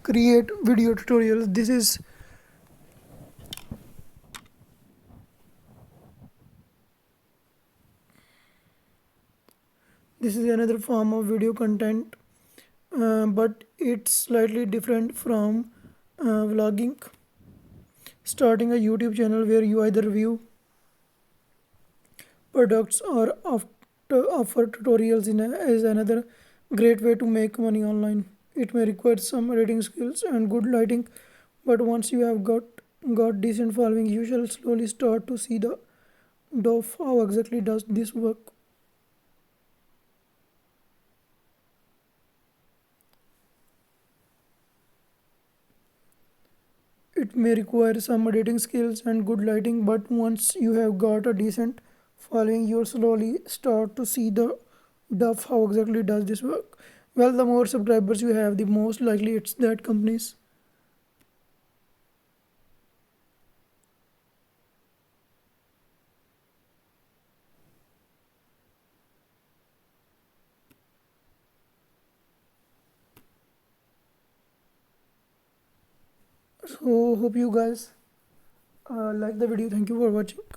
create video tutorials. This is another form of video content, but it's slightly different from vlogging. Starting a YouTube channel where you either review products or offer tutorials is another great way to make money online. It may require some editing skills and good lighting, but once you have got decent following, you shall slowly start to see the of how exactly does this work. It may require some editing skills and good lighting, but once you have got a decent following, you'll slowly start to see the of how exactly does this work. Well, the more subscribers you have, the most likely it's that companies. So hope you guys like the video. Thank you for watching.